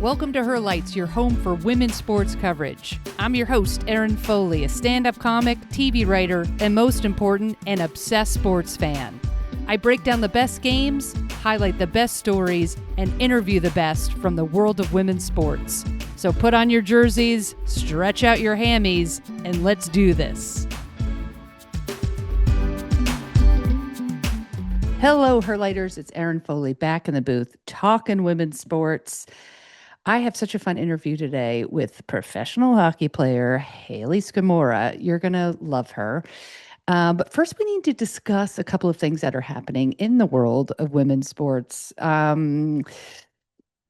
Welcome to Her Lights, your home for women's sports coverage. I'm your host, Erin Foley, a stand-up comic, TV writer, and most important, an obsessed sports fan. I break down the best games, highlight the best stories, and interview the best from the world of women's sports. So put on your jerseys, stretch out your hammies, and let's do this. Hello, Her Lighters. It's Erin Foley back in the booth talking women's sports. I have such a fun interview today with professional hockey player Hayley Scamurra. You're going to love her. But first, we need to discuss a couple of things that are happening in the world of women's sports.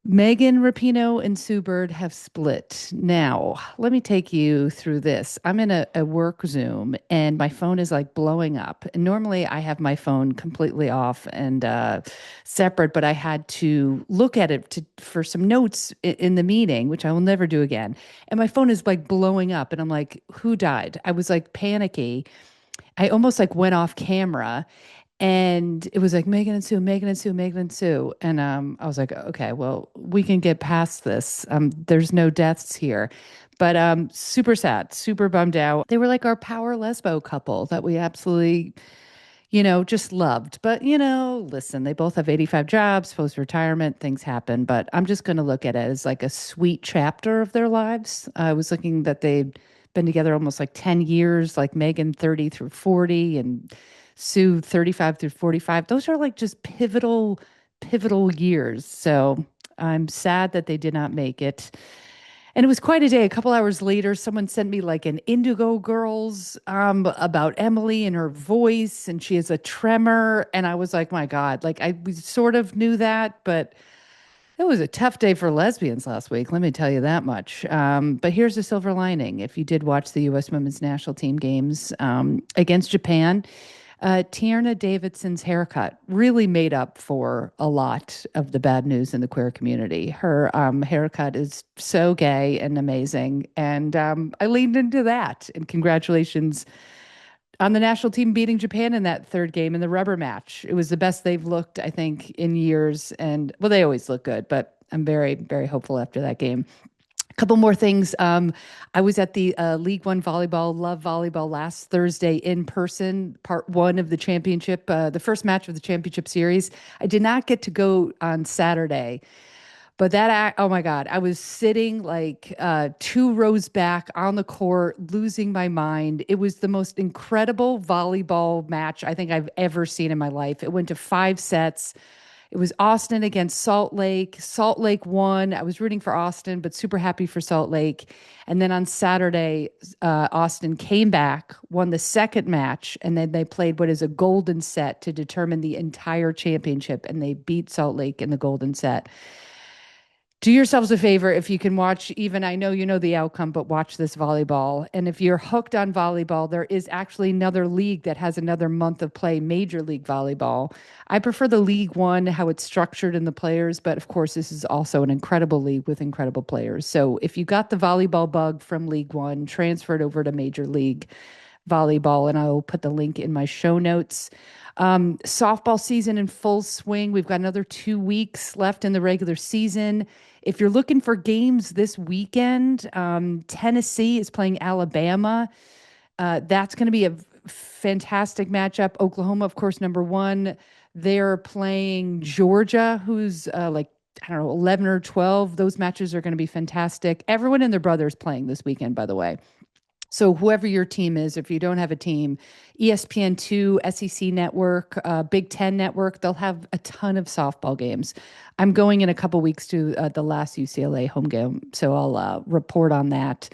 Megan Rapinoe and Sue Bird have split. Now, let me take you through this. I'm in a work Zoom and my phone is like blowing up. And normally I have my phone completely off and separate, but I had to look at it for some notes in the meeting, which I will never do again. And my phone is like blowing up and I'm like, who died? I was like panicky. I almost like went off camera. And it was like Megan and Sue, Megan and Sue, Megan and Sue. And I was like, okay, well, we can get past this. There's no deaths here. But super sad, super bummed out. They were like our power lesbo couple that we absolutely, just loved. But, listen, they both have 85 jobs, post-retirement, things happen. But I'm just going to look at it as like a sweet chapter of their lives. I was looking that they'd been together almost like 10 years, like Megan 30 through 40 and Sue 35 through 45. Those are like just pivotal years. So I'm sad that they did not make it. And it was quite a day. A couple hours later, someone sent me like an Indigo Girls about Emily and her voice, and she has a tremor. And I was like, my God, we sort of knew that, but it was a tough day for lesbians last week. Let me tell you that much. But here's the silver lining. If you did watch the U.S. Women's National Team games against Japan, Tierna Davidson's haircut really made up for a lot of the bad news in the queer community. Her haircut is so gay and amazing. And I leaned into that. And congratulations on the national team beating Japan in that third game in the rubber match. It was the best they've looked, I think, in years. And, well, they always look good, but I'm very, very hopeful after that game. A couple more things. I was at the League One Volleyball, Love Volleyball last Thursday in person, part one of the championship, the first match of the championship series. I did not get to go on Saturday, but oh my God, I was sitting like 2 rows back on the court, losing my mind. It was the most incredible volleyball match I think I've ever seen in my life. It went to 5 sets. It was Austin against Salt Lake. Salt Lake won. I was rooting for Austin, but super happy for Salt Lake. And then on Saturday, Austin came back, won the second match, and then they played what is a golden set to determine the entire championship, and they beat Salt Lake in the golden set. Do yourselves a favor if you can watch, even I know you know the outcome, but watch this volleyball. And if you're hooked on volleyball, there is actually another league that has another month of play, Major League Volleyball. I prefer the League One, how it's structured in the players, but of course, this is also an incredible league with incredible players. So if you got the volleyball bug from League One, transfer it over to Major League Volleyball, and I'll put the link in my show notes. Softball season in full swing. We've got another 2 weeks left in the regular season. If you're looking for games this weekend, Tennessee is playing Alabama. That's going to be a fantastic matchup. Oklahoma, of course, number 1. They're playing Georgia, who's 11 or 12. Those matches are going to be fantastic. Everyone and their brother is playing this weekend, by the way. So whoever your team is, if you don't have a team, ESPN2, SEC Network, Big Ten Network, they'll have a ton of softball games. I'm going in a couple weeks to the last UCLA home game, so I'll report on that.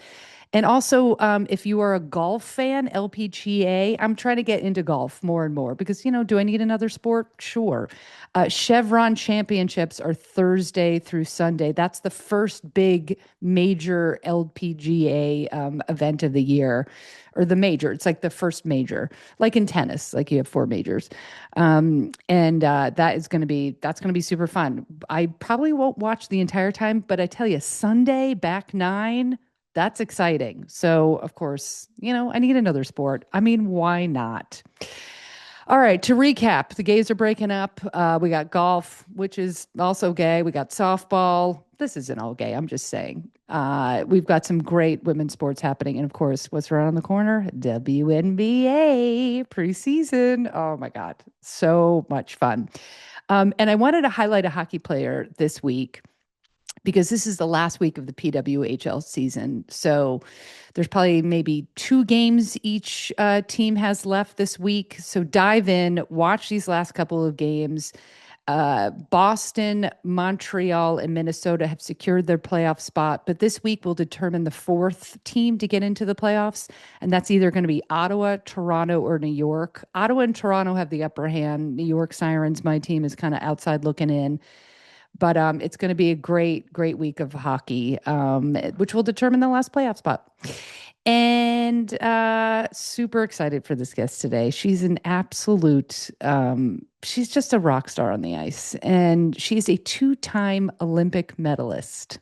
And also, if you are a golf fan, LPGA, I'm trying to get into golf more and more because, do I need another sport? Sure. Chevron Championships are Thursday through Sunday. That's the first big major LPGA event of the year, or the major. It's like the first major, like in tennis, like you have 4 majors. That's going to be super fun. I probably won't watch the entire time, but I tell you, Sunday back 9. That's exciting. So, of course, I need another sport. I mean, why not? All right, to recap, the gays are breaking up. We got golf, which is also gay. We got softball. This isn't all gay. I'm just saying. We've got some great women's sports happening. And of course, what's around the corner? WNBA preseason. Oh my God. So much fun. And I wanted to highlight a hockey player this week because this is the last week of the PWHL season. So there's probably maybe two games each team has left this week. So dive in, watch these last couple of games. Boston, Montreal, and Minnesota have secured their playoff spot, but this week will determine the fourth team to get into the playoffs, and that's either going to be Ottawa, Toronto, or New York. Ottawa and Toronto have the upper hand. New York Sirens, my team, is kind of outside looking in. But it's going to be a great, great week of hockey, which will determine the last playoff spot. And super excited for this guest today. She's an absolute, she's just a rock star on the ice. And she's a two-time Olympic medalist.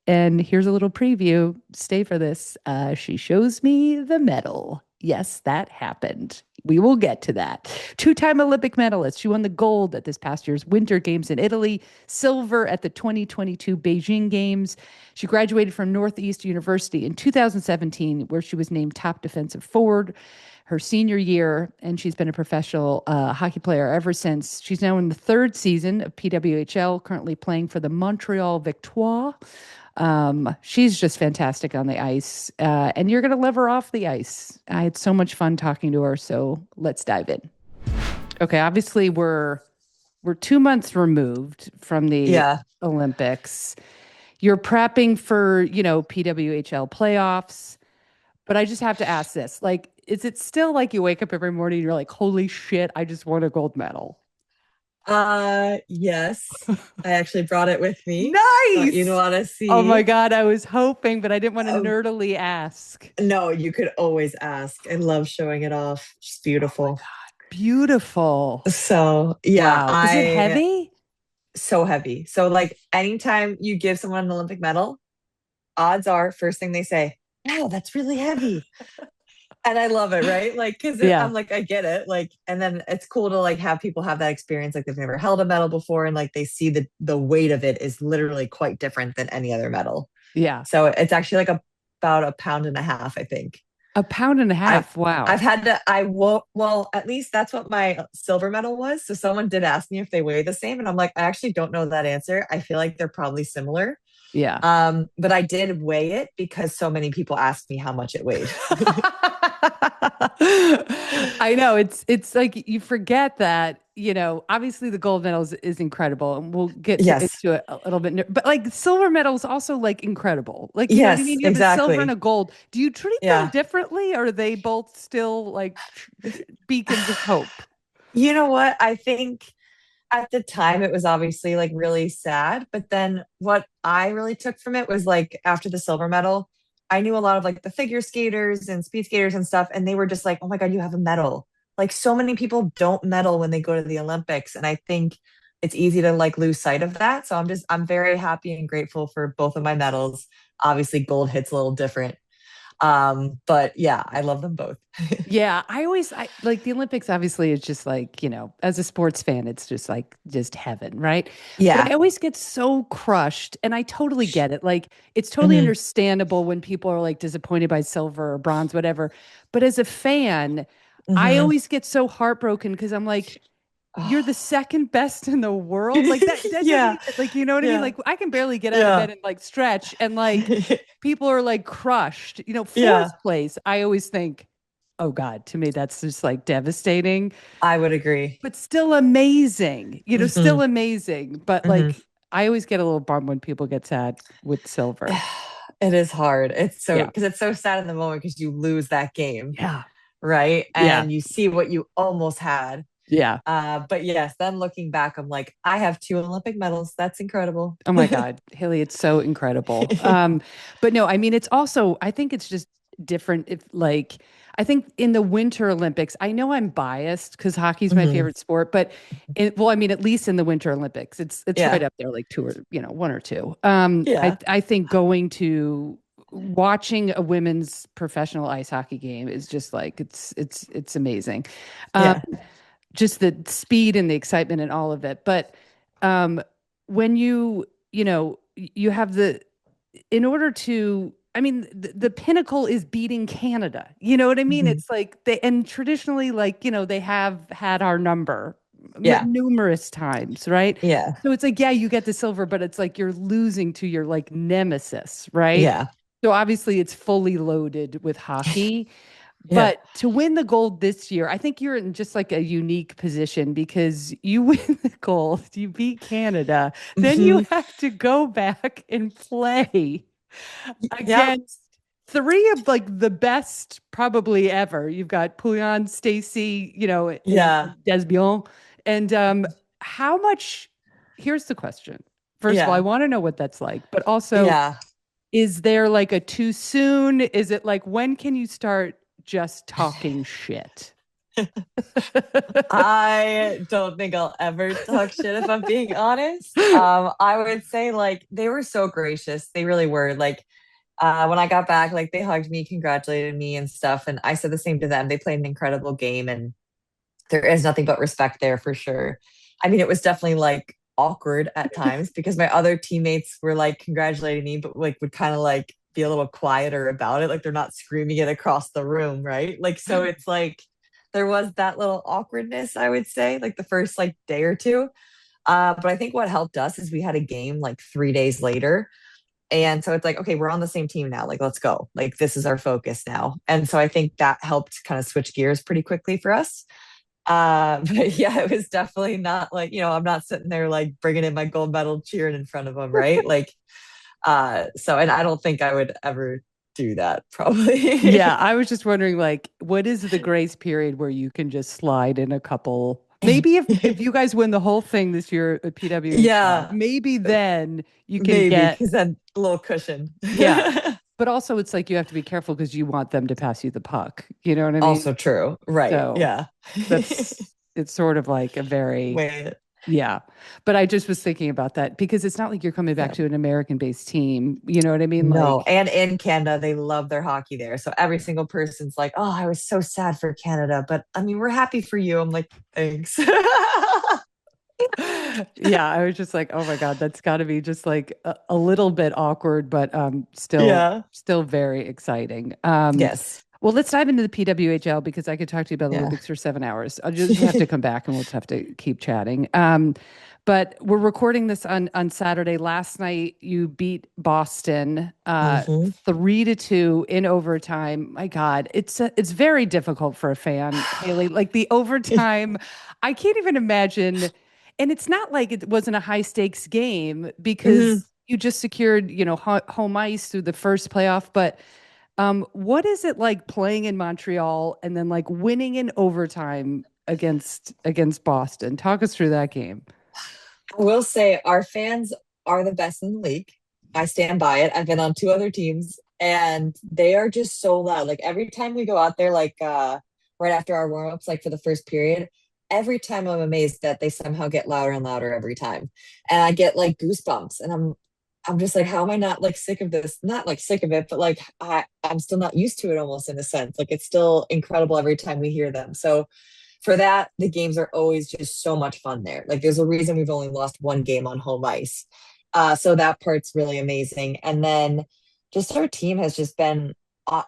And here's a little preview. Stay for this. She shows me the medal. Yes, that happened. We will get to that. Two-time Olympic medalist. She won the gold at this past year's Winter Games in Italy, silver at the 2022 Beijing Games. She graduated from Northeast University in 2017, where she was named top defensive forward her senior year, and she's been a professional hockey player ever since. She's now in the third season of PWHL, currently playing for the Montreal Victoire. She's just fantastic on the ice, and you're going to love her off the ice. I had so much fun talking to her, so let's dive in. Okay, obviously we're 2 months removed from the Yeah. Olympics. You're prepping for, PWHL playoffs, but I just have to ask this. Like, is it still like you wake up every morning and you're like, holy shit, I just won a gold medal? Yes. I actually brought it with me. Thought you'd Nice. want to Oh my see. God, I was hoping, but I didn't want to Um, nerdily ask. no, you could always ask. I love showing it off. It's Oh my beautiful. God. Beautiful. So yeah, Wow. Is it I heavy? so heavy. So like anytime you give someone an Olympic medal, odds are first thing they say, "Wow, that's really heavy." And I love it, right? Like, cause Yeah. I'm like, I get it. Like, and then it's cool to like have people have that experience. Like they've never held a medal before and like they see the weight of it is literally quite different than any other medal. Yeah. So it's actually like about a pound and a half, I think. A pound and a I've half. I've Wow. had to I will well, at least that's what my silver medal was. So someone did ask me if they weigh the same. And I'm like, I actually don't know that answer. I feel like they're probably similar. Yeah. But I did weigh it because so many people asked me how much it weighed. I know it's like you forget that, obviously the gold medal is incredible and we'll get Yes. into it a little bit. But like silver medal is also like incredible. Like, you know what I Yes, mean? You have a silver and a exactly. gold. Do you treat them Yeah. differently or are they both still like beacons of hope? You know what? I think at the time it was obviously like really sad, but then what I really took from it was like after the silver medal, I knew a lot of like the figure skaters and speed skaters and stuff, and they were just like, "Oh my God, you have a medal." Like so many people don't medal when they go to the Olympics, and I think it's easy to like lose sight of that. So I'm very happy and grateful for both of my medals. Obviously, gold hits a little different. But yeah, I love them both. Yeah, I like the Olympics obviously is just like, as a sports fan, it's just heaven, right? But I Yeah. always get so crushed and I totally get it. Like it's totally Hmm. understandable when people are like disappointed by silver or bronze, whatever. But as a fan, I Hmm. always get so heartbroken because I'm like, you're the second best in the world. Like that doesn't Yeah. even like, you know what I mean? Yeah. Like I can barely get out of Yeah. bed and like stretch and like people are like crushed. Yeah. Fourth place, I always think, oh God, to me that's just like devastating, I would agree. but still amazing. Hmm. Still amazing. But Hmm. like I always get a little bummed when people get sad with silver. It is hard. It's so Yeah. because it's so sad in the moment because you lose that game, Yeah. right? Yeah. And you see what you almost had. Yeah. But yes, then looking back, I'm like, I have two Olympic medals. That's incredible. Oh my God, Haley, it's so incredible. But no, I mean, it's also, I think it's just different if like, I think in the Winter Olympics, I know I'm biased because hockey's my Hmm. favorite sport, but well, I mean, at least in the Winter Olympics, it's right Yeah. up there, like two or, one or two. Yeah. I think going to watching a women's professional ice hockey game is just like it's amazing. Um, Yeah. just the speed and the excitement and all of it. But um, when you have in order to, I mean, the pinnacle is beating Canada. You know what I mean? Mhm. It's like and traditionally, like, they have had our number Yeah. numerous times, right? Yeah. So it's like, yeah, you get the silver, but it's like you're losing to your like nemesis, right? Yeah. So obviously it's fully loaded with hockey. Yeah. But to win the gold this year, I think you're in just like a unique position because you win the gold, you beat Canada, then you Mhm. have to go back and play Yep. against three of like the best probably ever. You've got Pouillon, Stacy, and Yeah. Desbion. And how much, here's the question. First of all, I Yeah. want to know what that's like, but also, Yeah. is there like a too soon? Is it like when can you start just talking shit? I don't think I'll ever talk shit if I'm being honest. I would say like they were so gracious. They really were. Like when I got back, like they hugged me, congratulated me and stuff. And I said the same to them. They played an incredible game and there is nothing but respect there for sure. I mean, it was definitely like awkward at times because my other teammates were like congratulating me, but like would kind of like be a little quieter about it. Like they're not screaming it across the room, right? Like, so it's like there was that little awkwardness, I would say, like the first like day or two. But I think what helped us is we had a game like 3 days later. And so it's like, okay, we're on the same team now. Like, let's go. Like, this is our focus now. And so I think that helped kind of switch gears pretty quickly for us. But yeah, it was definitely not like, I'm not sitting there like bringing in my gold medal cheering in front of them, right? Like, so, and I don't think I would ever do that Yeah, probably. I was just wondering, like, what is the grace period where you can just slide in a couple? Maybe if you guys win the whole thing this year at PWHL, Yeah, maybe then you can maybe get, because then a little cushion. yeah. But also, it's like you have to be careful because you want them to pass you the puck. You know what I mean? Also true. Right. So Yeah. it's sort of like a very, Wait. yeah. But I just was thinking about that because it's not like you're coming back Yeah. to an American-based team. You know what I mean? No. Like, And in Canada, they love their hockey there. So every single person's like, oh, I was so sad for Canada, but I mean, we're happy for you. I'm like, thanks. yeah, I was just like, oh my God, that's got to be just like a little bit awkward, but Yeah. still very exciting. Yes. Well, let's dive into the PWHL because I could talk to you about the Yeah. Olympics for 7 hours. I'll just have to come back and we'll just have to keep chatting. But we're recording this on Saturday. Last night, you beat Boston Hmm. 3-2 in overtime. My God, it's very difficult for a fan, Haley. Like the overtime, I can't even imagine. And it's not like it wasn't a high stakes game Hmm. because you just secured, home ice through the first playoff. But what is it like playing in Montreal and then like winning in overtime against Boston? Talk us through that game. I will say our fans are the best in the league. I stand by it. I've been on two other teams and they are just so loud. Like every time we go out there, like right after our warm-ups, like for the first period, every time I'm amazed that they somehow get louder and louder every time. And I get like goosebumps and I'm just like, how am I not like sick of this? Not like sick of it, but like I'm still not used to it almost in a sense. Like it's still incredible every time we hear them. So for that, the games are always just so much fun there. Like there's a reason we've only lost one game on home ice. So that part's really amazing. And then just our team has just been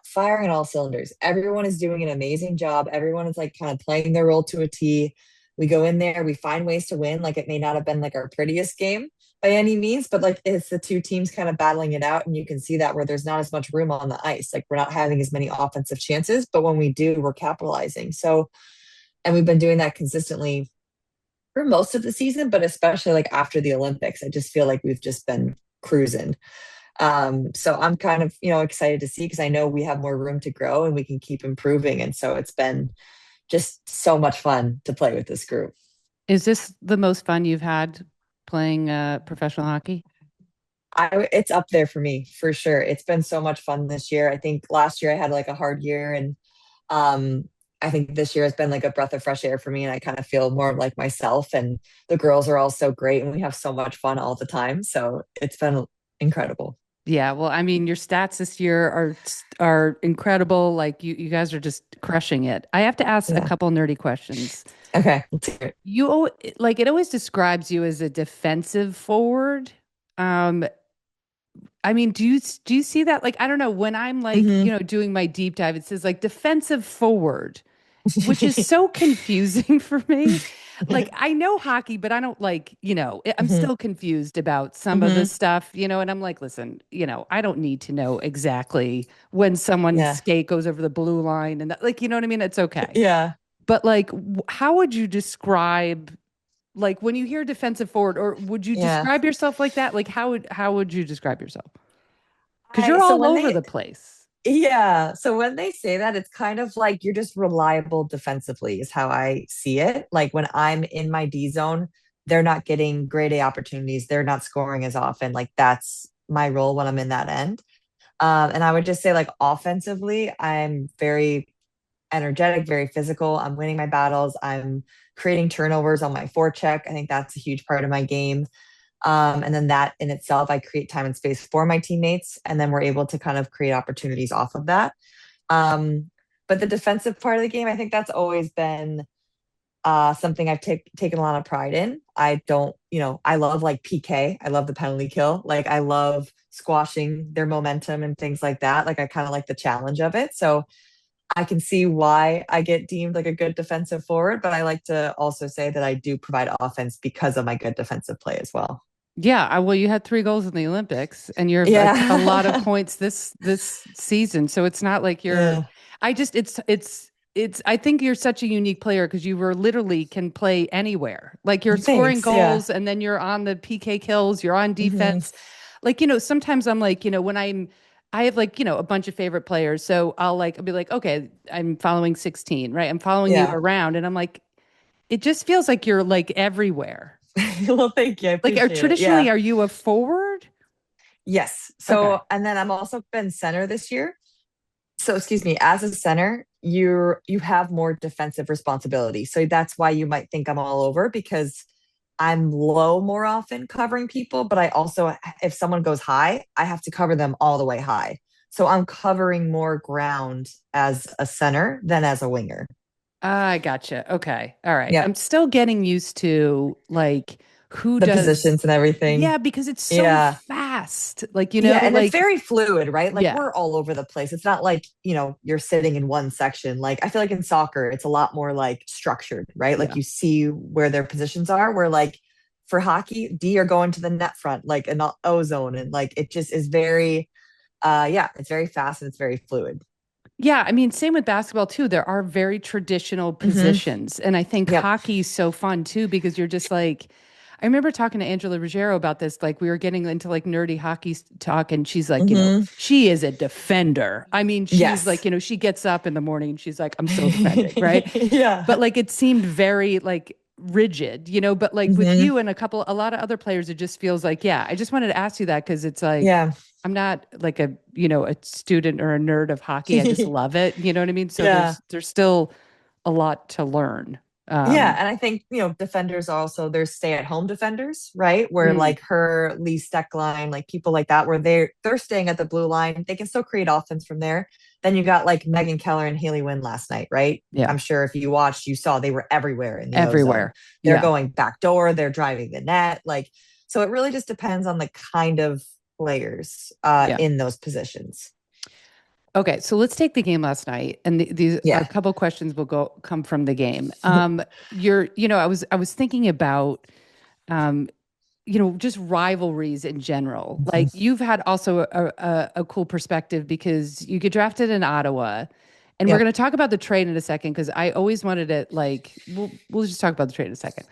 firing all cylinders. Everyone is doing an amazing job. Everyone is like kind of playing their role to a T. We go in there, we find ways to win. Like it may not have been like our prettiest game by any means, but like it's the two teams kind of battling it out. And you can see that where there's not as much room on the ice. Like we're not having as many offensive chances, but when we do, we're capitalizing. So and we've been doing that consistently for most of the season, but especially like after the Olympics, I just feel like we've just been cruising. So I'm kind of, excited to see because I know we have more room to grow and we can keep improving. And so it's been just so much fun to play with this group. Is this the most fun you've had playing professional hockey? It's up there for me for sure. It's been so much fun this year. I think last year I had like a hard year and um I think this year has been like a breath of fresh air for me and I kind of feel more like myself and the girls are all so great and we have so much fun all the time. So it's been incredible. Yeah, well, I mean, your stats this year are incredible. Like you guys are just crushing it. I have to ask a Yeah. couple nerdy questions. Okay, let's hear it. Like it always describes you as a defensive forward. Um, I mean, do you see that? Like, I don't know, when I'm like, Hmm. doing my deep dive, it says like defensive forward, which is so confusing for me. Like, I know hockey, but I don't like, I'm Hmm. still confused about some of the Hmm. stuff, and I'm like, listen, I don't need to know exactly when someone's Yeah. skate goes over the blue line and that, like, you know what I mean? It's okay. Yeah. But like, how would you describe, like, when you hear defensive forward, or would you Yeah. describe yourself like that? Like, how would you describe yourself? Because I you're so all when over they the place. Yeah. So when they say that, it's kind of like you're just reliable defensively, is how I see it. Like when I'm in my D zone, they're not getting grade A opportunities. They're not scoring as often. Like that's my role when I'm in that end. And I would just say, like, offensively, I'm very energetic, very physical. I'm winning my battles. I'm creating turnovers on my forecheck. I think that's a huge part of my game. And then that in itself, I create time and space for my teammates, and then we're able to kind of create opportunities off of that. Um, but the defensive part of the game, I think that's always been something I've taken a lot of pride in. I don't, I love like PK. I love the penalty kill. Like I love squashing their momentum and things like that. Like I kind of like the challenge of it. So I can see why I get deemed like a good defensive forward, but I like to also say that I do provide offense because of my good defensive play as well. Yeah, well, you had 3 goals in the Olympics, and you're a lot of Yeah. points this season. So it's not like you're. Yeah. I just it's. I think you're such a unique player because you were literally can play anywhere. Like you're scoring Thanks. Yeah. goals, and then you're on the PK kills. You're on Hmm. defense. Like sometimes I'm like when I have like a bunch of favorite players, so I'll be like, okay, I'm following 16, right? I'm following you Yeah. around, and I'm like, it just feels like you're like everywhere. Well, thank you. I Like, appreciate it. Yeah. traditionally, are you a forward? Yes. So, Okay. and then I'm also been center this year. So, excuse me, as a center, you have more defensive responsibility. So that's why you might think I'm all over, because I'm low more often covering people, but I also, if someone goes high, I have to cover them all the way high. So I'm covering more ground as a center than as a winger. I gotcha. Okay. All right. Yep. I'm still getting used to like who The does. positions and everything. Yeah, because it's so Yeah. fast. Like, Yeah, and it's like, very fluid, right? Like yeah, we're all over the place. It's not like, you're sitting in one section. Like I feel like in soccer, it's a lot more like structured, right? Like yeah. you see where their positions are. Where like for hockey, D are going to the net front, like an O zone. And like it just is very yeah, it's very fast and it's very fluid. Yeah. I mean, same with basketball too. There are very traditional Hmm. positions. And I think Yep. hockey's so fun too because you're just like, I remember talking to Angela Ruggiero about this. Like, we were getting into like nerdy hockey talk, and she's like, Hmm. she is a defender. I mean, she's like, Yes. she gets up in the morning and she's like, I'm still defending, right? But Yeah. like it seemed very like rigid, but like with Hmm. you and a lot of other players, it just feels like, yeah, I just wanted to ask you that because it's like, Yeah. I'm not like a student or a nerd of hockey. I just love it. You know what I mean? So Yeah. there's still a lot to learn. Yeah, and I think, defenders also, there's stay-at-home defenders, right? Where Mm, like her, Lee Steckline, like people like that, where they're staying at the blue line. They can still create offense from there. Then you got like Megan Keller and Haley Wynn last night, right? yeah, I'm sure if you watched, you saw they were everywhere in the O zone. everywhere. They're Yeah. going back door, they're driving the net. Like, so it really just depends on the kind of players Yeah. in those positions. Okay, so let's take the game last night, and these a Yeah. couple questions will come from the game. I was thinking about, um, just rivalries in general. Like Mhm. you've had also a cool perspective because you get drafted in Ottawa, and we're Yep. going to talk about the trade in a second because I always wanted it. Like we'll just talk about the trade in a second.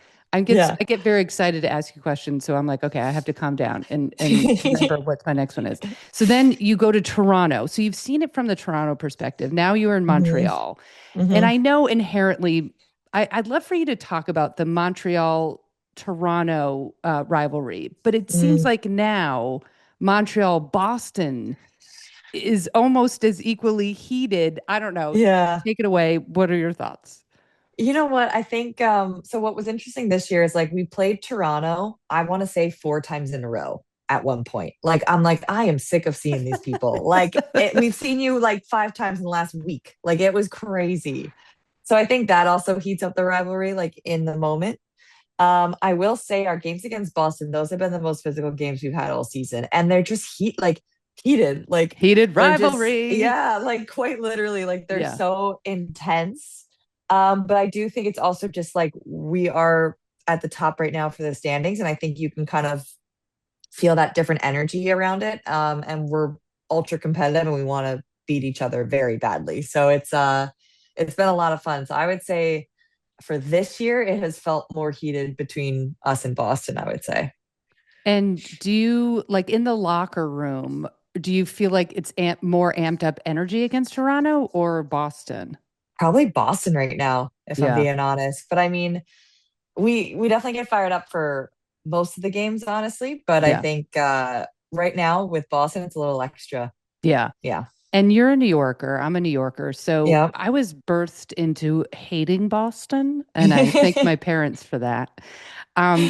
Yeah. I get very excited to ask you questions, so I'm like, okay, I have to calm down and remember what my next one is. So then you go to Toronto. So you've seen it from the Toronto perspective. Now you're in Hmm. Montreal, and Hmm. I know inherently, I'd love for you to talk about the Montreal Toronto rivalry, but it seems Mm. like now Montreal Boston is almost as equally heated. I don't know. Yeah. Take it away. What are your thoughts? You know what? I think so what was interesting this year is like we played Toronto, I want to say four times in a row at one point. Like I'm like, I am sick of seeing these people. Like we've seen you like five times in the last week. Like it was crazy. So I think that also heats up the rivalry, like in the moment. I will say our games against Boston, those have been the most physical games we've had all season. And they're just heated. Like Heated they're just, rivalry. yeah, like quite literally, like they're Yeah. so intense. But I do think it's also just like we are at the top right now for the standings. And I think you can kind of feel that different energy around it. And we're ultra competitive and we want to beat each other very badly. So it's been a lot of fun. So I would say for this year, it has felt more heated between us and Boston, I would say. And do you like in the locker room, do you feel like it's more amped up energy against Toronto or Boston? Probably Boston right now, if I'm Yeah. being honest. But I mean, we definitely get fired up for most of the games, honestly. But I Yeah. think right now with Boston, it's a little extra. Yeah. Yeah. And you're a New Yorker. I'm a New Yorker. So Yeah. I was birthed into hating Boston, and I thank my parents for that.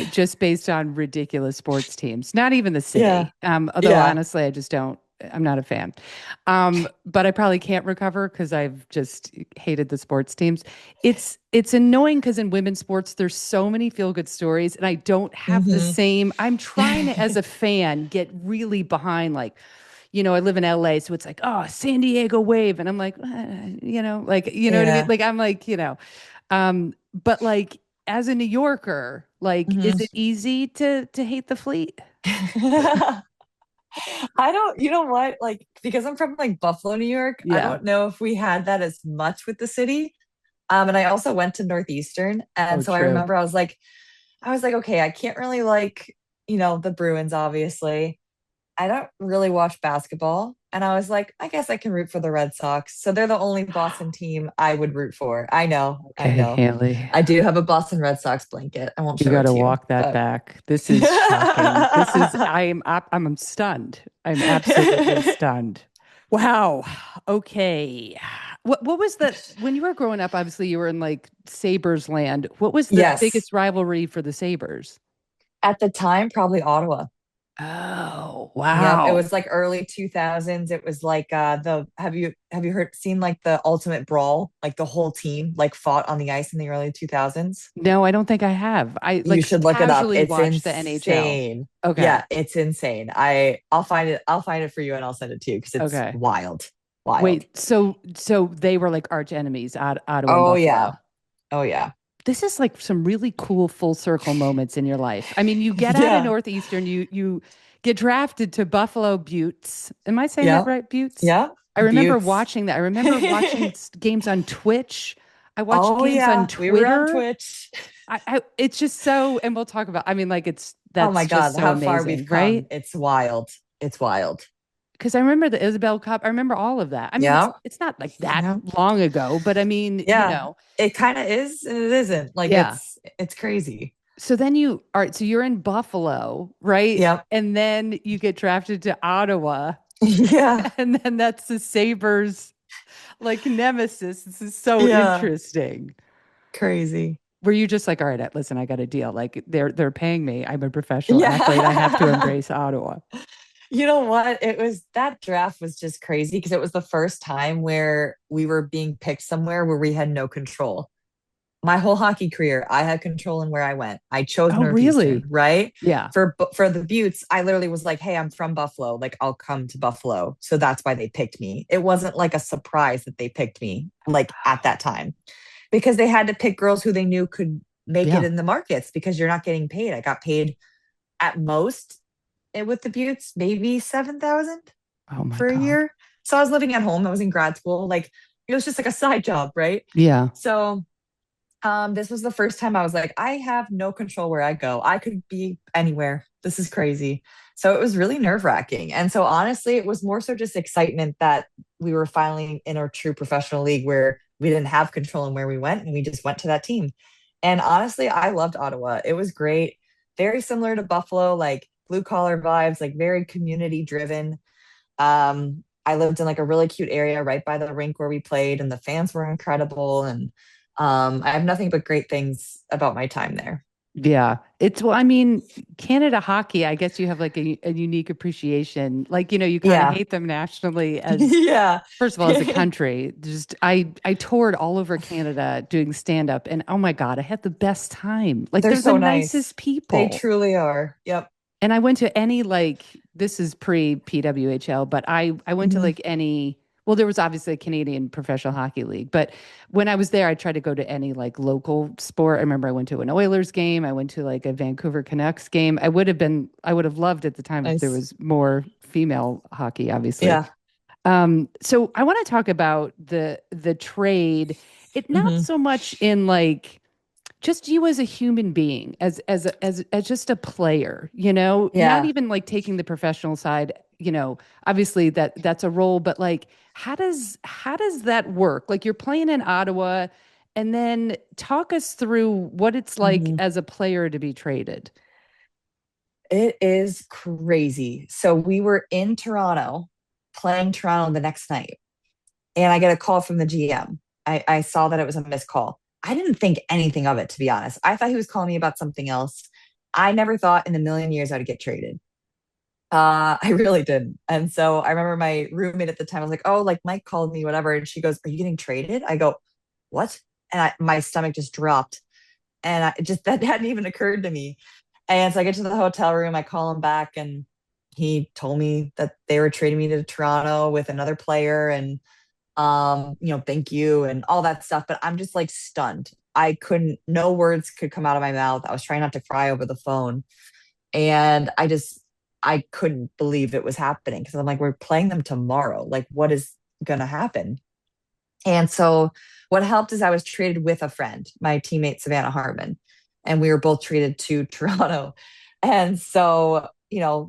Just based on ridiculous sports teams, not even the Yeah. city. Although Yeah. honestly, I just don't, I'm not a fan. But I probably can't recover because I've just hated the sports teams. It's annoying because in women's sports, there's so many feel-good stories, and I don't have the Hmm. same. I'm trying to, as a fan, get really behind like I live in LA, so it's like, oh, San Diego Wave. And I'm like, like, you know what I mean? Yeah. Like, I'm like, but like as a New Yorker, like, is Hmm. it easy to hate the fleet? I don't, you know what? Like, because I'm from like Buffalo, New York, I Yeah. don't know if we had that as much with the city. And I also went to Northeastern. And Oh, so I true. remember I was like, okay, I can't really like, the Bruins, obviously. I don't really watch basketball. And I was like, I guess I can root for the Red Sox. So they're the only Boston team I would root for. I know, I Okay, know. Haley, I do have a Boston Red Sox blanket. I won't you show got it to to you, walk that but back. This is shocking. I'm stunned. I'm absolutely stunned. Wow. Okay. What was when you were growing up, obviously you were in like Sabres land. What was the yes, biggest rivalry for the Sabres? at the time, probably Ottawa. Oh, Yep, it wow. was like early 2000s. It was like the have you heard seen like the ultimate brawl? Like the whole team like fought on the ice in the early 2000s. No, I don't think I have. I You like should look it up. casually It's watch the NHL. insane. Okay. Yeah, it's insane. I'll find it for you and I'll send it to you because it's Okay. wild. Wild. Wait, so they were like arch enemies, Ottawa and Oh Buffalo. yeah. Oh yeah. This is like some really cool full circle moments in your life. I mean, you get out of Yeah. Northeastern, you get drafted to Buffalo Buttes. Am I saying that Yeah. right? Buttes? Yeah. I remember Buttes. watching that. I remember watching games on Twitch. I watched Oh games on yeah. We were on Twitter. Twitch. It's just so, and we'll talk about, I mean, like Oh my that's just God, so how far we've amazing, come. right? It's wild. It's wild. Because I remember the Isabel Cup. I remember all of that. I mean, it's Yeah. it's not like that Yeah. long ago, but I mean, Yeah. It kind of is and it isn't. Like yeah. it's crazy. So then all right, so you're in Buffalo, right? Yep. And then you get drafted to Ottawa, Yeah. and then that's the Sabres like nemesis. This is so Yeah. interesting. Crazy. Were you just like, all right, listen, I got a deal. Like they're paying me. I'm a professional athlete. I have to Yeah. embrace Ottawa. You know what? It was that draft was just crazy because it was the first time where we were being picked somewhere where we had no control. My whole hockey career, I had control in where I went. I chose Oh, Northeastern, really? right? Yeah. For the Buttes, I literally was like, "Hey, I'm from Buffalo. Like, I'll come to Buffalo." So that's why they picked me. It wasn't like a surprise that they picked me like at that time because they had to pick girls who they knew could make it Yeah. in the markets because you're not getting paid. I got paid at most with the Buttes, maybe 7,000 Oh my for a God. year. So I was living at home. I was in grad school. Like it was just like a side job, right? Yeah. So this was the first time I was like, I have no control where I go. I could be anywhere. This is crazy. So it was really nerve-wracking. And so honestly, it was more so just excitement that we were finally in our true professional league where we didn't have control in where we went and we just went to that team. And honestly, I loved Ottawa. It was great. Very similar to Buffalo, like blue collar vibes, like very community driven. I lived in like a really cute area right by the rink where we played, and the fans were incredible. And I have nothing but great things about my time there. Yeah. Well, I mean, Canada hockey, I guess you have like a unique appreciation. Like, you kind of Yeah. hate them nationally as, Yeah. first of all, as a country. Just, I toured all over Canada doing stand up, and oh my God, I had the best time. Like, They're they're the so nice. nicest They people. truly are. Yep. And I went to any like this is pre PWHL, but I went to Hmm. like any well, there was obviously a Canadian Professional Hockey League, but when I was there, I tried to go to any like local sport. I remember I went to an Oilers game, I went to like a Vancouver Canucks game. I would have loved at the time if there Nice. was more female hockey, obviously. Yeah. So I want to talk about the trade. It not Hmm. so much in like just you as a human being, as just a player, not Yeah. even like taking the professional side, obviously that's a role, but like how does that work? Like you're playing in Ottawa, and then talk us through what it's like Hmm. as a player to be traded. It is crazy. So we were in Toronto playing Toronto the next night, and I get a call from the GM. I saw that it was a missed call. I didn't think anything of it, to be honest. I thought he was calling me about something else. I never thought in a million years I'd get traded. I really didn't. And so I remember my roommate at the time was like, "Oh, like Mike called me, whatever." And she goes, "Are you getting traded?" I go, "What?" And my stomach just dropped. And I just that hadn't even occurred to me. And so I get to the hotel room, I call him back, and he told me that they were trading me to Toronto with another player, and thank you and all that stuff. But I'm just like stunned. I couldn't, no words could come out of my mouth. I was trying not to cry over the phone. And I couldn't believe it was happening because I'm like, we're playing them tomorrow. Like, what is going to happen? And so what helped is I was traded with a friend, my teammate Savannah Harmon, and we were both traded to Toronto. And so,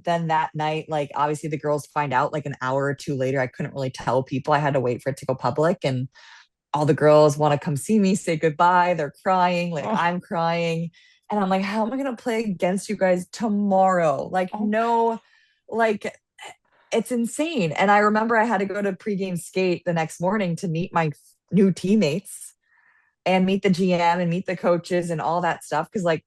then that night, like obviously the girls find out like an hour or two later. I couldn't really tell people. I had to wait for it to go public. And all the girls want to come see me, say goodbye. They're crying, like Oh, I'm crying. And I'm like, how am I going to play against you guys tomorrow? Like, oh, no, like it's insane. And I remember I had to go to pregame skate the next morning to meet my new teammates and meet the GM and meet the coaches and all that stuff. Cause like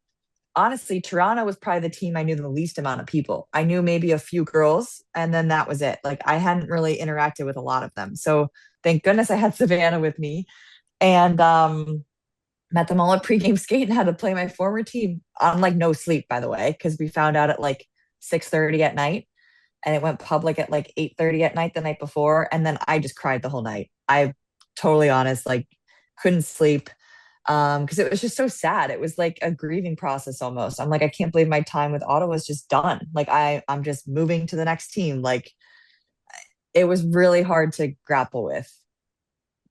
honestly, Toronto was probably the team I knew the least amount of people. I knew maybe a few girls, and then that was it. Like I hadn't really interacted with a lot of them. So thank goodness I had Savannah with me, and met them all at pregame skate and had to play my former team on like no sleep, by the way, because we found out at like 6:30 at night, and it went public at like 8:30 at night the night before, and then I just cried the whole night. I totally honest, like couldn't sleep because it was just so sad. It was like a grieving process almost. I'm like, I can't believe my time with Ottawa is just done. Like I'm just moving to the next team. Like it was really hard to grapple with.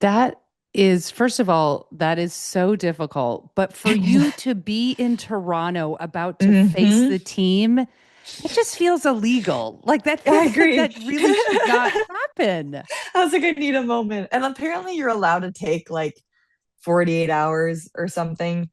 that is, first of all, that is so difficult. But for you to be in Toronto about to face Hmm. the team, it just feels illegal. Like that I feels like agree. that really should not happen. I was like, I need a moment. And apparently you're allowed to take like 48 hours or something,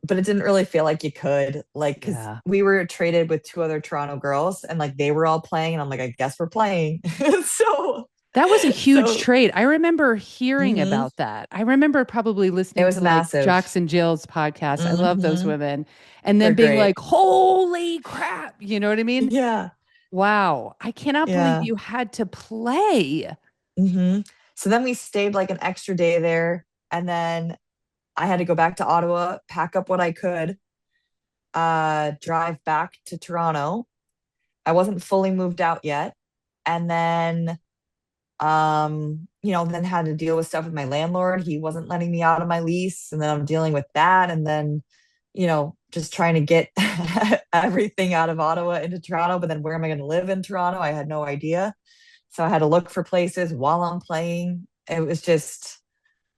but it didn't really feel like you could. Like, cause Yeah. we were traded with two other Toronto girls and like they were all playing. And I'm like, I guess we're playing. so, That was a huge so trade. I remember hearing mhm. about that. I remember probably It listening was to like massive. Jocks and Jill's podcast. I love those Hmm. women. And then They're being great. like, holy crap. You know what I mean? Yeah. Wow. I cannot believe Yeah. you had to play. Hmm. So then we stayed like an extra day there. And then I had to go back to Ottawa, pack up what I could, drive back to Toronto. I wasn't fully moved out yet. And then, then had to deal with stuff with my landlord. He wasn't letting me out of my lease. And then I'm dealing with that. And then, just trying to get everything out of Ottawa into Toronto. But then where am I going to live in Toronto? I had no idea. So I had to look for places while I'm playing.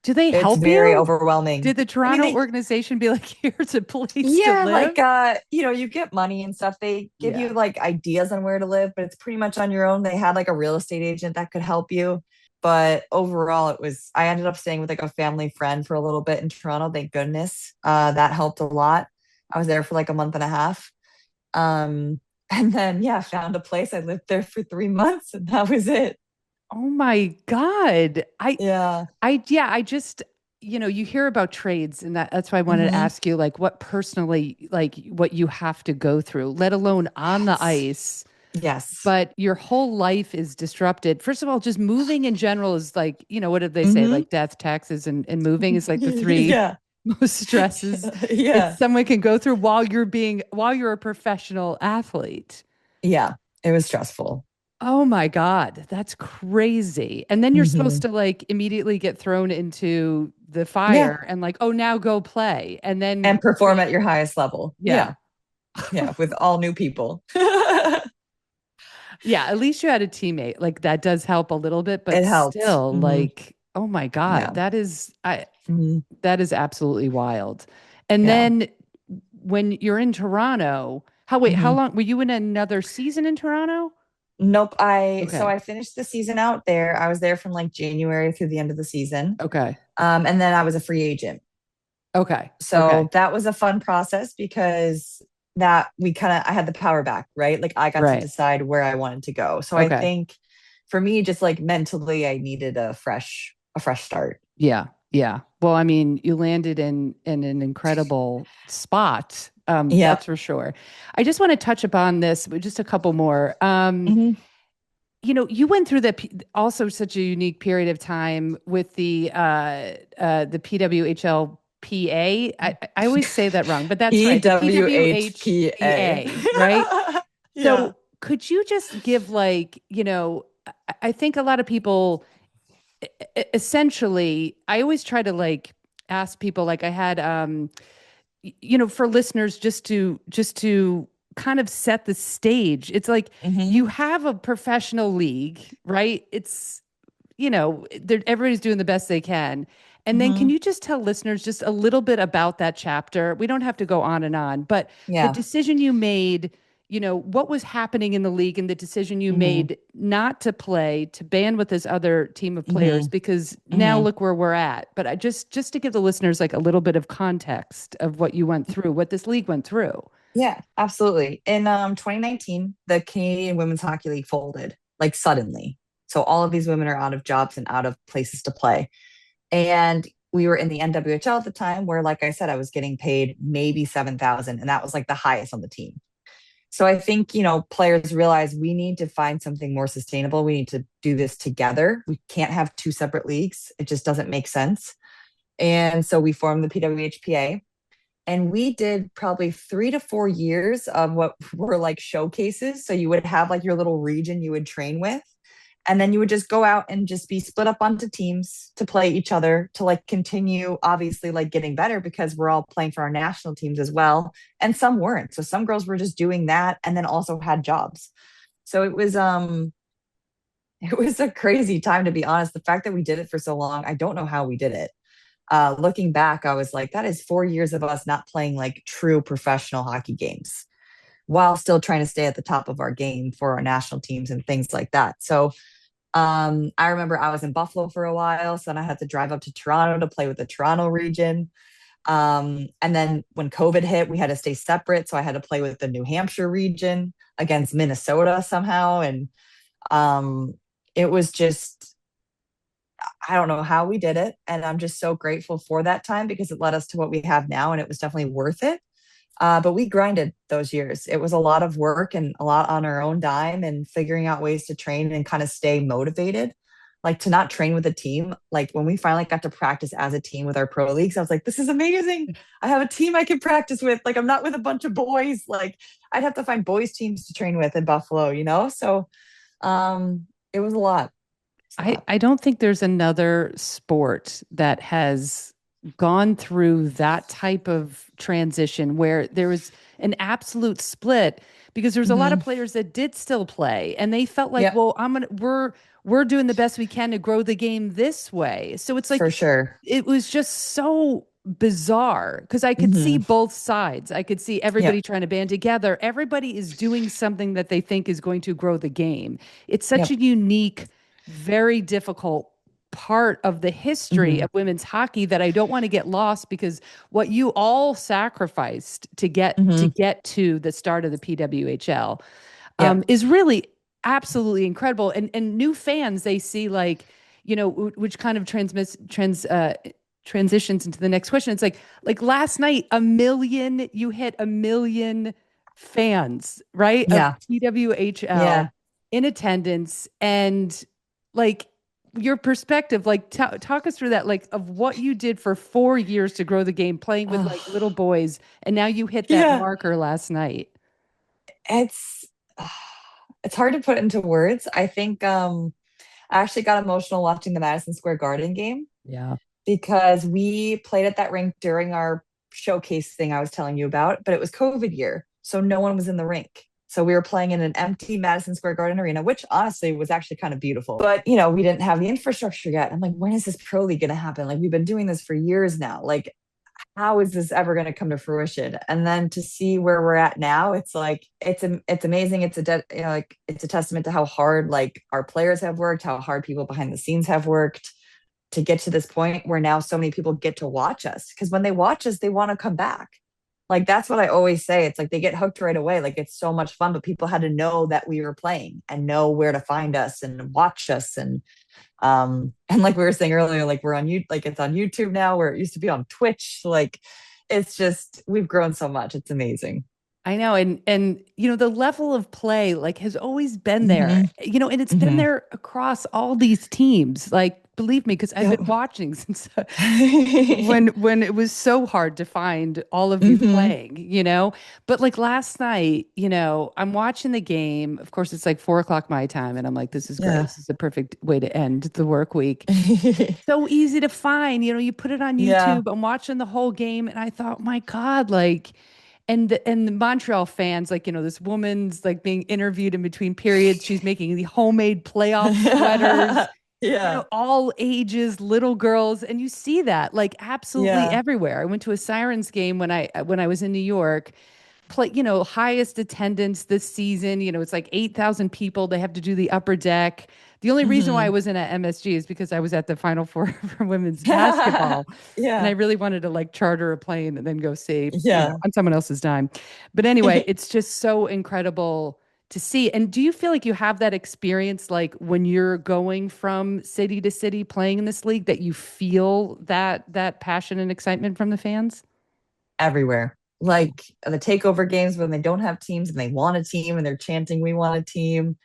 Do they It's help very you? overwhelming. Did the I mean, Toronto organization be like, here's a place to yeah, live? like you get money and stuff. They give you Yeah. like ideas on where to live, but it's pretty much on your own. They had like a real estate agent that could help you. But overall I ended up staying with like a family friend for a little bit in Toronto, thank goodness. That helped a lot. I was there for like a month and a half. And then yeah, found a place. I lived there for 3 months and that was it. Oh my God. Yeah. Yeah, I just you hear about trades, and that's why I wanted to Hmm. ask you, like, what personally, like, what you have to go through, let alone on the Yes. ice, Yes. but your whole life is disrupted. First of all, just moving in general is like, what did they say? Hmm. Like death, taxes, and moving is like the three Yeah. most stresses that Yeah. someone can go through while you're a professional athlete. Yeah. It was stressful. Oh my God, that's crazy. And then you're supposed Hmm. to like immediately get thrown into the Yeah. fire and like, oh, now go play. And then, And perform at your highest level. yeah. Yeah. Yeah. With all new people. Yeah, at least you had a teammate. Like that does help a little bit, but It helped. still, Hmm. like, oh my God, Yeah. Hmm. that is absolutely wild. And Yeah. then when you're in Toronto, how Hmm. long were you in another season in Toronto? Nope. So Okay. I finished the season out there. I was there from like January through the end of the season. Okay. And then I was a free agent. Okay. So Okay. that was a fun process because that we kind of I had the power back, right? Like I got to Right. decide where I wanted to go. So I Okay. think for me, just like mentally, I needed a fresh start. Yeah. Yeah. Well, I mean, you landed in an incredible spot. That's Yep. for sure. I just want to touch upon this, but just a couple more. Hmm. You went through also such a unique period of time with the PWHLPA. I always say that wrong, but that's right. The PWHPA. PWHPA, right? Yeah. So could you just give like, I think a lot of people essentially, I always try to like ask people, like I had for listeners, just to kind of set the stage. It's like Hmm. you have a professional league, right? It's everybody's doing the best they can. And then can Hmm. you just tell listeners just a little bit about that chapter? We don't have to go on and on, but the Yeah. decision you made, what was happening in the league and the decision you Hmm. made not to play, to ban with this other team of players, Hmm. because now Hmm. look where we're at. But I just to give the listeners like a little bit of context of what you went through, what this league went through. Yeah, absolutely. In 2019, the Canadian Women's Hockey League folded like suddenly. So all of these women are out of jobs and out of places to play. And we were in the NWHL at the time where, like I said, I was getting paid maybe 7,000, and that was like the highest on the team. So I think, players realize we need to find something more sustainable. We need to do this together. We can't have two separate leagues. It just doesn't make sense. And so we formed the PWHPA, and we did probably 3 to 4 years of what were like showcases. So you would have like your little region you would train with. And then you would just go out and just be split up onto teams to play each other to like continue, obviously, like getting better because we're all playing for our national teams as well. And some weren't. So some girls were just doing that and then also had jobs. So it was a crazy time, to be honest. The fact that we did it for so long, I don't know how we did it. Looking back, I was like, that is 4 years of us not playing like true professional hockey games while still trying to stay at the top of our game for our national teams and things like that. So I remember I was in Buffalo for a while, so then I had to drive up to Toronto to play with the Toronto region. And then when COVID hit, we had to stay separate, so I had to play with the New Hampshire region against Minnesota somehow, and um, it was just I don't know how we did it. And I'm just so grateful for that time because it led us to what we have now. And it was definitely worth it. But we grinded those years. It was a lot of work and a lot on our own dime and figuring out ways to train and kind of stay motivated. Like to not train with a team. Like when we finally got to practice as a team with our pro leagues, I was like, this is amazing. I have a team I can practice with. Like I'm not with a bunch of boys. Like I'd have to find boys teams to train with in Buffalo. So it was a lot. It's a lot. I don't think there's another sport that has gone through that type of transition where there was an absolute split because there's a lot of Hmm. players that did still play and they felt like, Yep, well, we're doing the best we can to grow the game this way. So it's for like sure. it was just so bizarre because I could see Hmm. both sides. I could see Yep, everybody trying to band together. Everybody is doing something that they think is going to grow the game. It's such yep. a unique, very difficult part of the history Hmm. of women's hockey that I don't want to get lost because what you all sacrificed to Hmm. get to the start of the PWHL Yep. is really absolutely incredible. And new fans they see like which kind of transitions into the next question. It's like last night, you hit 1 million fans, right? Of Yeah. PWHL Yeah. in attendance. And like your perspective, like talk us through that, like of what you did for 4 years to grow the game, playing with like little Oh, boys. And now you hit that yeah. marker last night. It's it's hard to put into words. I think I actually got emotional watching the Madison Square Garden game Yeah. because we played at that rink during our showcase thing I was telling you about, but it was COVID year, so no one was in the rink. So we were playing in an empty Madison Square Garden arena, which honestly was actually kind of beautiful. But we didn't have the infrastructure yet. I'm like, when is this pro league going to happen? Like we've been doing this for years now. Like how is this ever going to come to fruition? And then to see where we're at now, it's like it's amazing. Like it's a testament to how hard like our players have worked, how hard people behind the scenes have worked to get to this point where now so many people get to watch us, because when they watch us they want to come back. Like that's what I always say. It's like they get hooked right away. Like it's so much fun, but people had to know that we were playing and know where to find us and watch us. And like we were saying earlier, like we're on you, like it's on YouTube now where it used to be on Twitch. Like it's just we've grown so much. It's amazing. I know, and the level of play like has always been there, Hmm. and it's been Hmm. there across all these teams. Like, believe me, because I've Yep. been watching since when it was so hard to find all of you Hmm. playing, But like last night, I'm watching the game. Of course, it's like 4 o'clock my time, and I'm like, this is great. Yeah. This is the perfect way to end the work week. So easy to find. You put it on Yeah. YouTube. I'm watching the whole game, and I thought, my God, like. And the Montreal fans, like, this woman's like being interviewed in between periods. She's making the homemade playoff sweaters, Yeah. all ages, little girls. And you see that like absolutely Yeah. everywhere. I went to a Sirens game when I was in New York, highest attendance this season. It's like 8,000 people. They have to do the upper deck. The only reason why I Hmm. wasn't at MSG is because I was at the Final Four for women's basketball. And I Yeah. really wanted to like charter a plane and then go see, Yeah. on someone else's dime. But anyway, it's just so incredible to see. And do you feel like you have that experience, like when you're going from city to city playing in this league, that you feel that passion and excitement from the fans? Everywhere. Like the takeover games when they don't have teams and they want a team and they're chanting, "We want a team."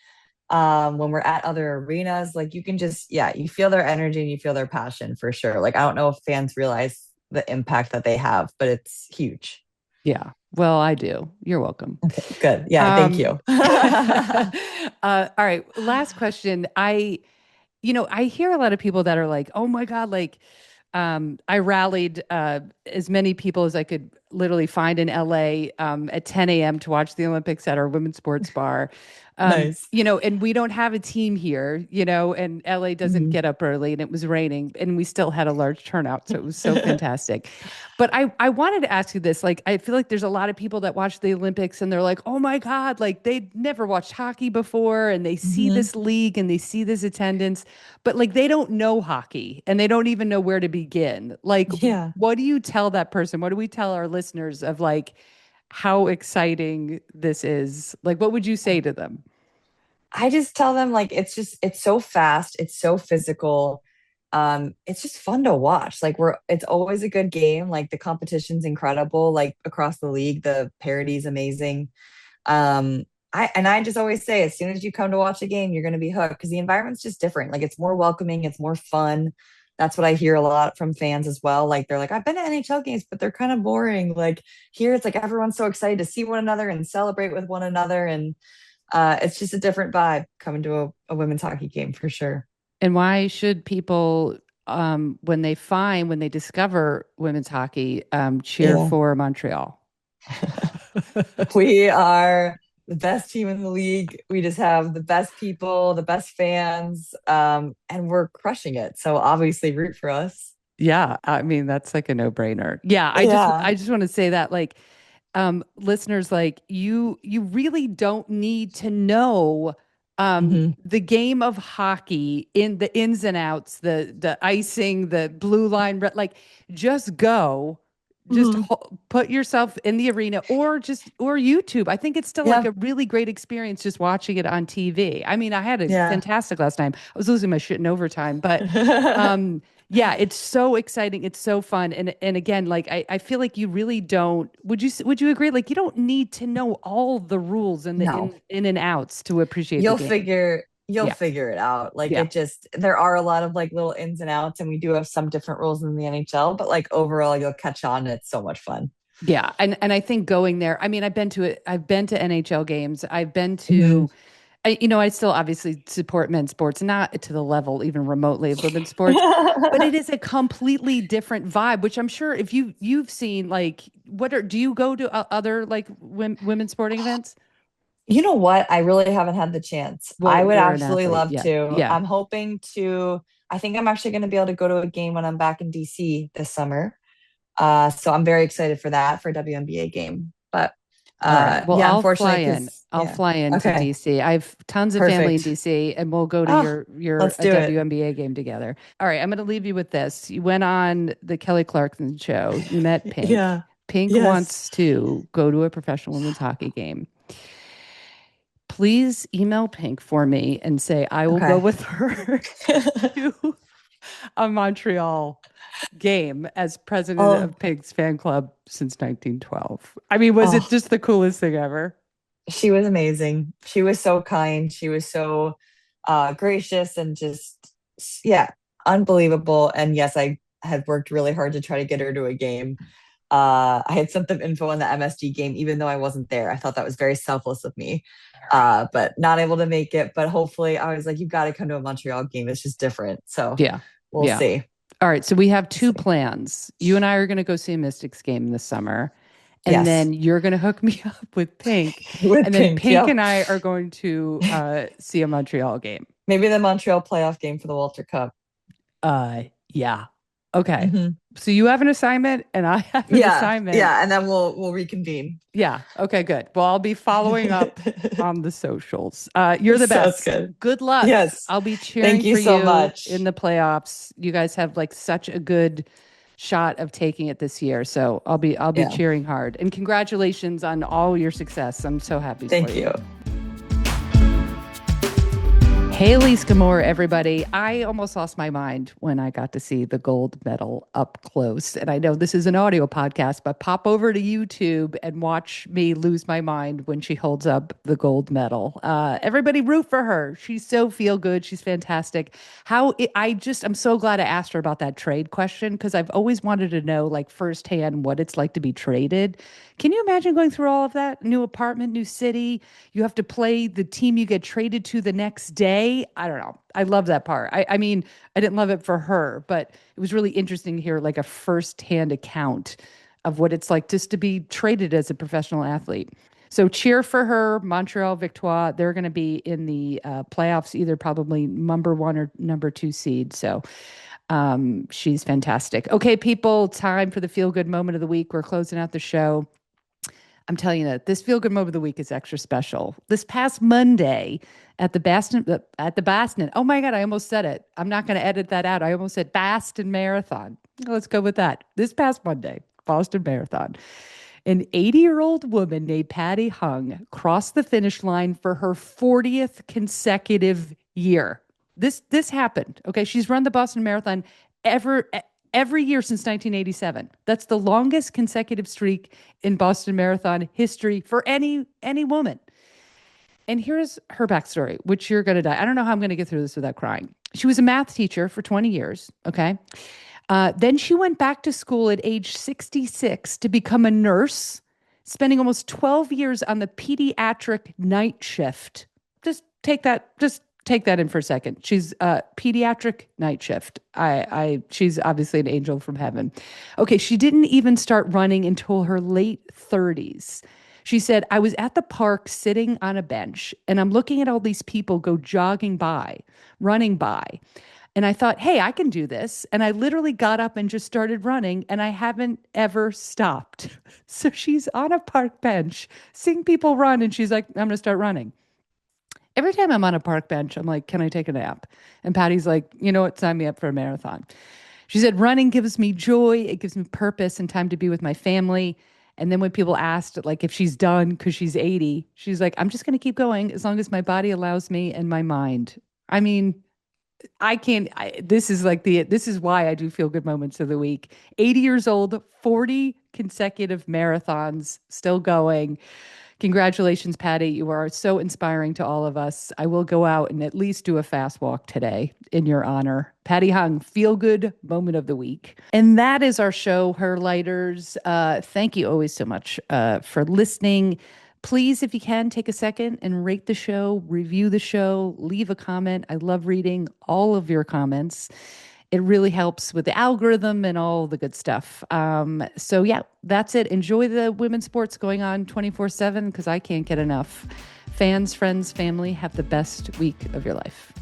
When we're at other arenas, like you can just, yeah, you feel their energy and you feel their passion for sure. Like I don't know if fans realize the impact that they have, but it's huge. Yeah. Well, I do. You're welcome. Okay, good. Yeah, thank Um, you. all right. Last question. I hear a lot of people that are like, oh my God, like, I rallied as many people as I could literally find in LA at 10 a.m. to watch the Olympics at our women's sports bar. Nice. And we don't have a team here, and LA doesn't Mhm. get up early and it was raining and we still had a large turnout. So it was so fantastic. But I wanted to ask you this. Like, I feel like there's a lot of people that watch the Olympics and they're like, oh my God, like they'd never watched hockey before and they see Mhm. this league and they see this attendance, but like they don't know hockey and they don't even know where to begin. Like, Yeah. what do you tell that person? What do we tell our listeners of like how exciting this is? Like, what would you say to them? I just tell them like it's so fast, it's so physical. It's just fun to watch. Like it's always a good game. Like the competition's incredible, like across the league, the parity's amazing. I just always say as soon as you come to watch a game, you're gonna be hooked because the environment's just different. Like it's more welcoming, it's more fun. That's what I hear a lot from fans as well. Like they're like, I've been to NHL games, but they're kind of boring. Like here it's like everyone's so excited to see one another and celebrate with one another. And it's just a different vibe coming to a women's hockey game for sure. And why should people, when they discover women's hockey, cheer Yeah. for Montreal? We are the best team in the league. We just have the best people, the best fans, and we're crushing it. So obviously root for us. Yeah, I mean that's like a no-brainer. Yeah, Yeah. I just want to say that like listeners, like you really don't need to know Hmm. the game of hockey in the ins and outs, the icing, the blue line, like just go, just Hmm. put yourself in the arena or YouTube. I think it's still like Yeah. a really great experience just watching it on TV. I mean, I had a Yeah. fantastic last time. I was losing my shit in overtime, but um Yeah, it's so exciting. It's so fun. And again, like I feel like you really don't, would you agree? Like you don't need to know all the rules and the No, in and outs to appreciate the you'll game. figure you'll Yeah. figure it out. Like Yeah. it just there are a lot of like little ins and outs, and we do have some different rules in the NHL, but like overall you'll catch on. And it's so much fun. Yeah. And I think going there, I mean, I've been to it. I've been to NHL games. I've been Mhm. to I still obviously support men's sports, not to the level even remotely of women's sports, but it is a completely different vibe, which I'm sure if you've seen like do you go to other like women's sporting events? You know what? I really haven't had the chance. I Well, would you're an absolutely athlete. love Yeah. to. Yeah. I'm hoping to. I think I'm actually going to be able to go to a game when I'm back in DC this summer. So I'm very excited for that for a WNBA game. But All right. Well, yeah, I'll fly unfortunately, in. because I'll yeah. fly into Okay, DC. I have tons of family in perfect. DC and we'll go to Oh, your let's a do it. WNBA game together. All right, I'm going to leave you with this. You went on the Kelly Clarkson show. You met Pink. Yeah. Pink Yes. wants to go to a professional women's hockey game. Please email Pink for me and say I will go Okay. with her to a Montreal game as president Oh, of Pink's fan club since 1912. I mean, was it oh, just the coolest thing ever? she was amazing. She was so kind. She was so gracious and just, yeah, unbelievable. And yes, I had worked really hard to try to get her to a game. I had sent them info on the MSG game, even though I wasn't there. I thought that was very selfless of me, but not able to make it. But hopefully, I was like, you've got to come to a Montreal game. It's just different. So Yeah. we'll Yeah. see. All right. So we have We'll two see. plans. You and I are going to go see a Mystics game this summer. And Yes, then you're going to hook me up with Pink. with And then Pink. Pink Yep. and I are going to see a Montreal game. Maybe the Montreal playoff game for the Walter Cup. Yeah. Okay. Hmm. So you have an assignment and I have an Yeah, assignment. yeah, and then we'll reconvene. Yeah. Okay, good. Well, I'll be following up on the socials. You're the Sounds best. good. Good luck. Yes. I'll be Thank cheering you for so you in much. the playoffs. You guys have like such a good shot of taking it this year. So I'll be Yeah. cheering hard. And congratulations on all your success. I'm so happy for Thank you. you. Hayley Scamurra, everybody. I almost lost my mind when I got to see the gold medal up close. And I know this is an audio podcast, but pop over to YouTube and watch me lose my mind when she holds up the gold medal. Everybody root for her. She's so feel good. She's fantastic. I'm so glad I asked her about that trade question because I've always wanted to know, like, firsthand what it's like to be traded. Can you imagine going through all of that? New apartment, new city. You have to play the team you get traded to the next day. I don't know. I love that part. I mean, I didn't love it for her, but it was really interesting to hear like a firsthand account of what it's like just to be traded as a professional athlete. So cheer for her, Montreal Victoire. They're going to be in the playoffs, either probably number one or number two seed. So she's fantastic. Okay, people, time for the feel good moment of the week. We're closing out the show. I'm telling you that this feel good moment of the week is extra special. This past Monday at the Boston. Oh my God, I almost said it. I'm not going to edit that out. I almost said Boston Marathon. Let's go with that. This past Monday, Boston Marathon. An 80-year-old woman named Patty Hung crossed the finish line for her 40th consecutive year. This happened. Okay, she's run the Boston Marathon ever every year since 1987. That's the longest consecutive streak in Boston Marathon history for any woman. And here's her backstory, which you're going to die. I don't know how I'm going to get through this without crying. She was a math teacher for 20 years. Okay. Then she went back to school at age 66 to become a nurse, spending almost 12 years on the pediatric night shift. Just take that in for a second. She's pediatric night shift. She's obviously an angel from heaven. Okay, she didn't even start running until her late 30s. She said, I was at the park sitting on a bench and I'm looking at all these people go jogging by, running by. And I thought, hey, I can do this. And I literally got up and just started running and I haven't ever stopped. So she's on a park bench, seeing people run, and she's like, I'm going to start running. Every time I'm on a park bench, I'm like, can I take a nap? And Patty's like, you know what? Sign me up for a marathon. She said, running gives me joy. It gives me purpose and time to be with my family. And then when people asked, like, if she's done because she's 80, she's like, I'm just going to keep going as long as my body allows me and my mind. I mean, I can't. This is like this is why I do feel good moments of the week. 80 years old, 40 consecutive marathons still going. Congratulations, Patty. You are so inspiring to all of us. I will go out and at least do a fast walk today in your honor. Patty Hung, feel good moment of the week. And that is our show, Her Lighters. Thank you always so much for listening. Please, if you can, take a second and rate the show, review the show, leave a comment. I love reading all of your comments. It really helps with the algorithm and all the good stuff. So, yeah, that's it. Enjoy the women's sports going on 24/7 because I can't get enough. Fans, friends, family, have the best week of your life.